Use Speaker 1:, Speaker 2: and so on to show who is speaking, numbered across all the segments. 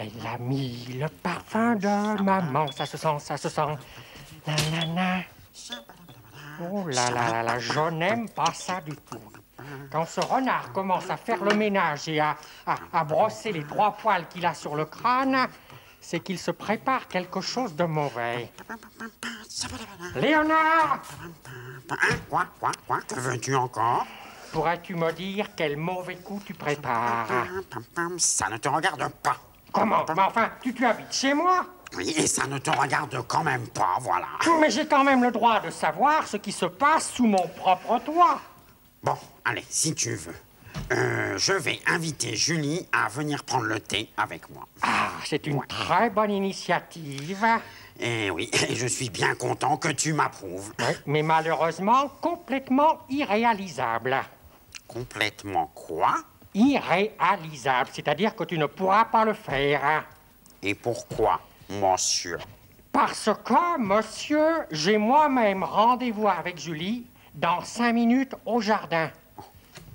Speaker 1: Elle a mis le parfum de maman. Ça se sent, ça se sent. Nanana. Oh là là là là, je n'aime pas ça du tout. Quand ce renard commence à faire le ménage et à brosser les 3 poils qu'il a sur le crâne, c'est qu'il se prépare quelque chose de mauvais. Léonard!
Speaker 2: Quoi? Que veux-tu encore?
Speaker 1: Pourrais-tu me dire quel mauvais coup tu prépares?
Speaker 2: Ça ne te regarde pas.
Speaker 1: Comment? Mais enfin, tu habites chez moi?
Speaker 2: Oui, et ça ne te regarde quand même pas, voilà.
Speaker 1: Mais j'ai quand même le droit de savoir ce qui se passe sous mon propre toit.
Speaker 2: Bon, allez, si tu veux. Je vais inviter Julie à venir prendre le thé avec moi.
Speaker 1: Ah, c'est une très bonne initiative.
Speaker 2: Et oui, et je suis bien content que tu m'approuves.
Speaker 1: Oui, mais malheureusement, complètement irréalisable.
Speaker 2: Complètement quoi?
Speaker 1: Irréalisable, c'est-à-dire que tu ne pourras pas le faire.
Speaker 2: Et pourquoi, monsieur?
Speaker 1: Parce que, monsieur, j'ai moi-même rendez-vous avec Julie dans 5 minutes au jardin.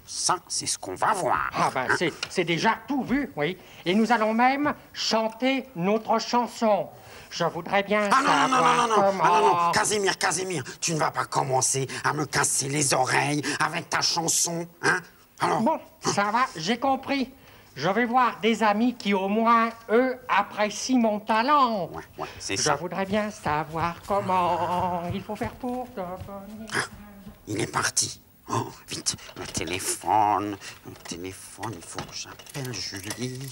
Speaker 2: Ça, c'est ce qu'on va voir.
Speaker 1: Ah ben, c'est déjà tout vu, oui. Et nous allons même chanter notre chanson. Je voudrais bien savoir comment...
Speaker 2: Ah non, Casimir, tu ne vas pas commencer à me casser les oreilles avec ta chanson, hein? Alors...
Speaker 1: Bon, ça va, j'ai compris. Je vais voir des amis qui, au moins, eux, apprécient mon talent.
Speaker 2: Ouais, c'est ça.
Speaker 1: Je voudrais bien savoir comment il faut faire pour devenir...
Speaker 2: Ah, il est parti. Oh, vite, le téléphone, il faut que j'appelle Julie.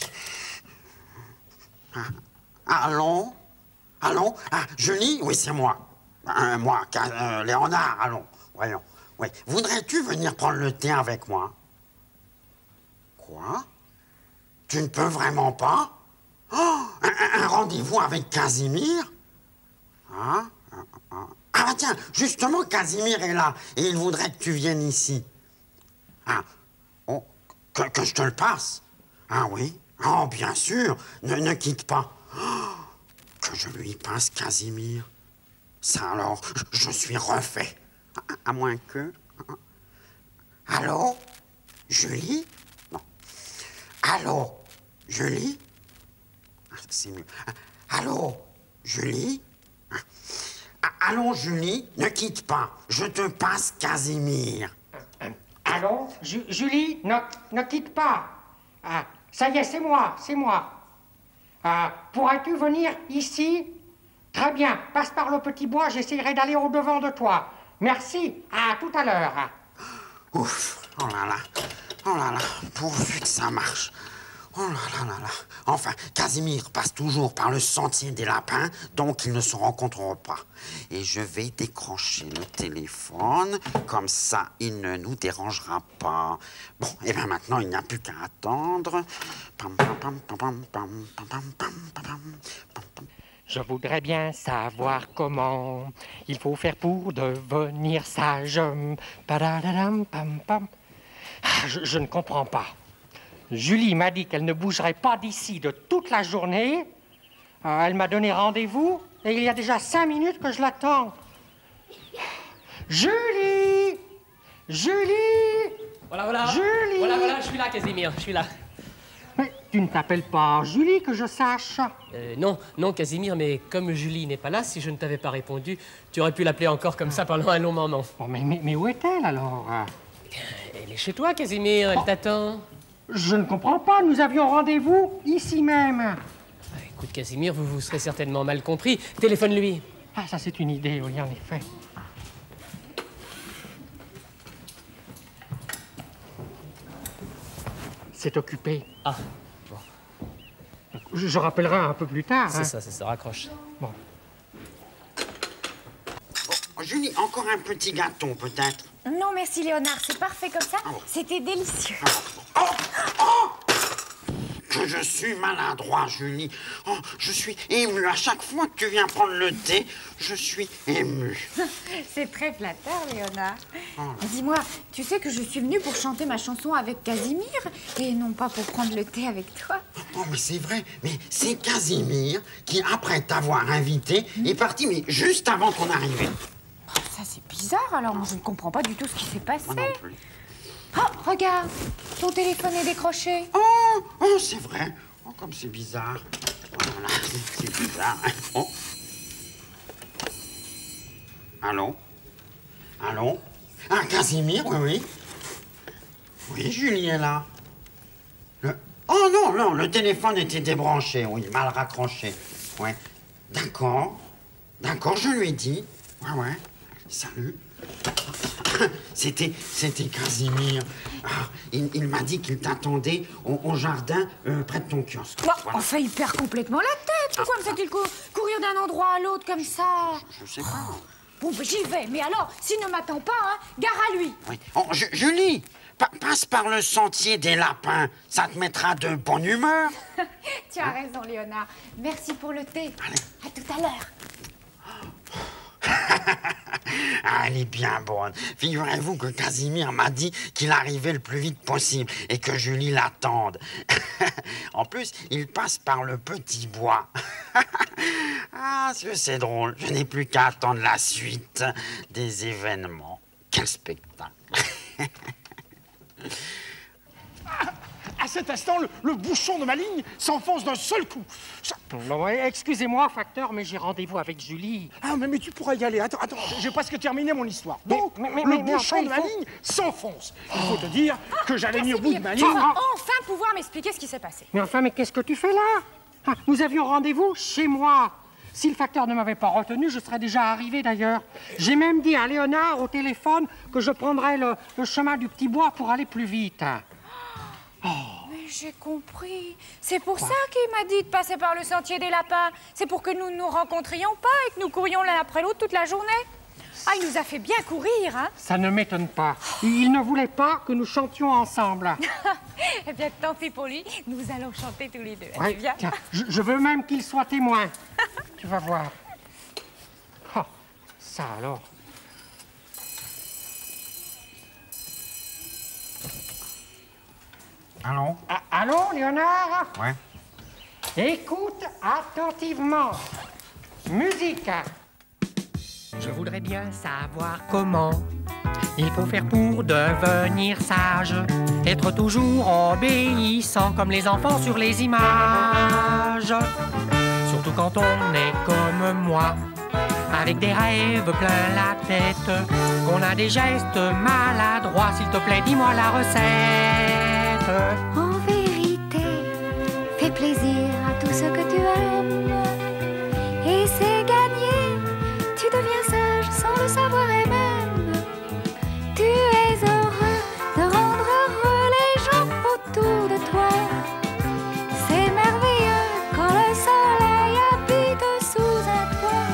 Speaker 2: Allô? Ah, Julie? Oui, c'est moi. Léonard, allons, voyons. Oui. Voudrais-tu venir prendre le thé avec moi? Quoi? Tu ne peux vraiment pas? Oh, un rendez-vous avec Casimir? Ah, tiens, justement, Casimir est là, et il voudrait que tu viennes ici. Ah, oh, que je te le passe? Ah oui? Oh, bien sûr, ne quitte pas. Oh, que je lui passe Casimir. Ça alors, je suis refait. À moins que... Allô? Julie? Non. Allô? Julie? C'est mieux. Allô? Julie? Allô, Julie? Ne quitte pas. Je te passe Casimir.
Speaker 1: Allô? Julie, ne quitte pas. Ah, ça y est, c'est moi. Pourrais-tu venir ici? Très bien, passe par le petit bois, j'essaierai d'aller au-devant de toi. Merci, à tout à l'heure.
Speaker 2: Ouf, oh là là, pourvu que ça marche. Oh là là. Enfin, Casimir passe toujours par le sentier des lapins, donc ils ne se rencontreront pas. Et je vais décrocher le téléphone, comme ça il ne nous dérangera pas. Bon, et bien maintenant il n'y a plus qu'à attendre.
Speaker 1: Je voudrais bien savoir comment il faut faire pour devenir sage. Je ne comprends pas. Julie m'a dit qu'elle ne bougerait pas d'ici de toute la journée. Elle m'a donné rendez-vous et il y a déjà 5 minutes que je l'attends. Julie!
Speaker 3: Voilà.
Speaker 1: Julie!
Speaker 3: Voilà, je suis là, Casimir, je suis là.
Speaker 1: Mais tu ne t'appelles pas Julie, que je sache.
Speaker 3: Non, Casimir, mais comme Julie n'est pas là, si je ne t'avais pas répondu, tu aurais pu l'appeler encore comme ça pendant un long moment.
Speaker 1: Oh, mais où est-elle, alors?
Speaker 3: Elle est chez toi, Casimir, elle t'attend.
Speaker 1: Je ne comprends pas, nous avions rendez-vous ici même.
Speaker 3: Écoute, Casimir, vous vous serez certainement mal compris. Téléphone-lui.
Speaker 1: Ah, ça c'est une idée, oui, en effet. C'est occupé.
Speaker 3: Ah, bon.
Speaker 1: Je rappellerai un peu plus tard.
Speaker 3: C'est ça, raccroche.
Speaker 1: Bon.
Speaker 2: Oh, Julie, encore un petit gâteau, peut-être?
Speaker 4: Non, merci, Léonard. C'est parfait comme ça. C'était délicieux.
Speaker 2: Oh! Que je suis maladroit, Julie. Oh, je suis ému. À chaque fois que tu viens prendre le thé, je suis ému.
Speaker 4: C'est très flatteur, Léonard. Dis-moi, tu sais que je suis venue pour chanter ma chanson avec Casimir et non pas pour prendre le thé avec toi.
Speaker 2: Oh, mais c'est vrai. Mais c'est Casimir qui, après t'avoir invité, est parti, mais juste avant ton arrivée.
Speaker 4: Oh, ça, c'est bizarre. Alors, moi, je ne comprends pas du tout ce qui s'est passé.
Speaker 2: Moi non plus.
Speaker 4: Oh, regarde, ton téléphone est décroché.
Speaker 2: Oh, c'est vrai. Oh, comme c'est bizarre. Oh là là, c'est bizarre. Hein. Oh. Allô? Allô? Ah, Casimir, oui, oui. Oui, Julie est là. Oh non, non, le téléphone était débranché, oui, mal raccroché. Ouais. D'accord. D'accord, je lui ai dit. Ouais, ouais. Salut. C'était Casimir. Ah, il m'a dit qu'il t'attendait au jardin près de ton kiosque.
Speaker 4: Bah, voilà. Enfin, il perd complètement la tête. Pourquoi me fait-il courir d'un endroit à l'autre comme ça?
Speaker 2: Je sais pas.
Speaker 4: Bon, ben, j'y vais. Mais alors, s'il ne m'attend pas, hein, gare à lui.
Speaker 2: Oui. Oh, Julie, passe par le sentier des lapins. Ça te mettra de bonne humeur.
Speaker 4: Tu as raison, Léonard. Merci pour le thé.
Speaker 2: Allez.
Speaker 4: À tout à l'heure.
Speaker 2: Ah, elle est bien bonne. Figurez-vous que Casimir m'a dit qu'il arrivait le plus vite possible et que Julie l'attende. En plus, il passe par le petit bois. Ah, c'est drôle. Je n'ai plus qu'à attendre la suite des événements. Quel spectacle.
Speaker 5: À cet instant, le bouchon de ma ligne s'enfonce d'un seul coup.
Speaker 1: Non, excusez-moi, facteur, mais j'ai rendez-vous avec Julie.
Speaker 5: Ah, mais tu pourras y aller. Attends, j'ai presque terminé mon histoire. Donc, le bouchon de ma ligne s'enfonce. Il faut te dire que j'allais mis au bout de ma ligne.
Speaker 4: Tu vas enfin pouvoir m'expliquer ce qui s'est passé.
Speaker 1: Mais qu'est-ce que tu fais là? Ah, nous avions rendez-vous chez moi. Si le facteur ne m'avait pas retenu, je serais déjà arrivé d'ailleurs. J'ai même dit à Léonard au téléphone que je prendrais le chemin du petit bois pour aller plus vite.
Speaker 4: Oh. Mais j'ai compris. C'est pour ça qu'il m'a dit de passer par le sentier des lapins. C'est pour que nous ne nous rencontrions pas et que nous courions l'un après l'autre toute la journée. Ah, il nous a fait bien courir, hein?
Speaker 1: Ça ne m'étonne pas. Il ne voulait pas que nous chantions ensemble.
Speaker 4: Eh bien, tant pis pour lui. Nous allons chanter tous les deux.
Speaker 1: Ouais,
Speaker 4: Viens.
Speaker 1: tiens, je veux même qu'il soit témoin. Tu vas voir. Oh, ça alors.
Speaker 2: Allô?
Speaker 1: Allô, Léonard?
Speaker 2: Ouais.
Speaker 1: Écoute attentivement. Musique.
Speaker 3: Je voudrais bien savoir comment il faut faire pour devenir sage, être toujours obéissant comme les enfants sur les images. Surtout quand on est comme moi, avec des rêves plein la tête, qu'on a des gestes maladroits. S'il te plaît, dis-moi la recette.
Speaker 6: En vérité, fais plaisir à tous ceux que tu aimes. Et c'est gagné, tu deviens sage sans le savoir et même. Tu es heureux de rendre heureux les gens autour de toi. C'est merveilleux quand le soleil habite sous un toit.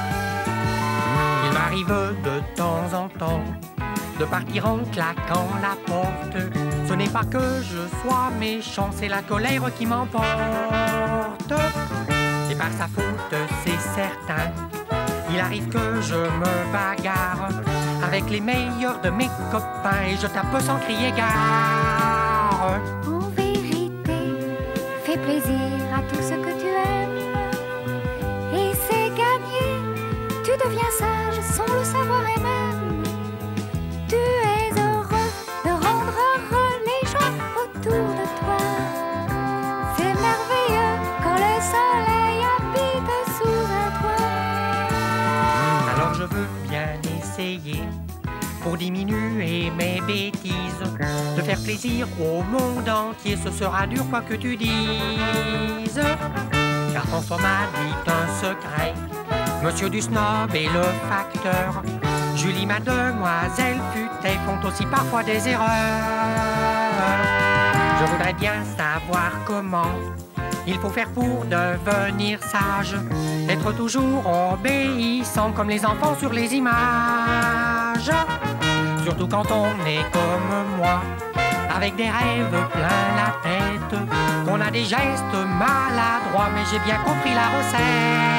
Speaker 3: Il m'arrive de temps en temps de partir en claquant la porte. Ce n'est pas que je sois méchant, c'est la colère qui m'emporte. C'est par sa faute, c'est certain. Il arrive que je me bagarre avec les meilleurs de mes copains et je tape sans crier gare.
Speaker 6: En vérité, fais plaisir à tous ceux que tu aimes. Et c'est gagné, tu deviens sage sans le savoir et même. Tu es heureux de rendre heureux les gens autour de toi. C'est merveilleux quand le soleil habite sous un toit.
Speaker 3: Alors je veux bien essayer, pour diminuer mes bêtises, de faire plaisir au monde entier. Ce sera dur quoi que tu dises, car François m'a dit un secret, Monsieur du Snob et le facteur, Julie, mademoiselle Futet, font aussi parfois des erreurs. Je voudrais bien savoir comment il faut faire pour devenir sage, être toujours obéissant comme les enfants sur les images. Surtout quand on est comme moi, avec des rêves plein la tête, qu'on a des gestes maladroits, mais j'ai bien compris la recette.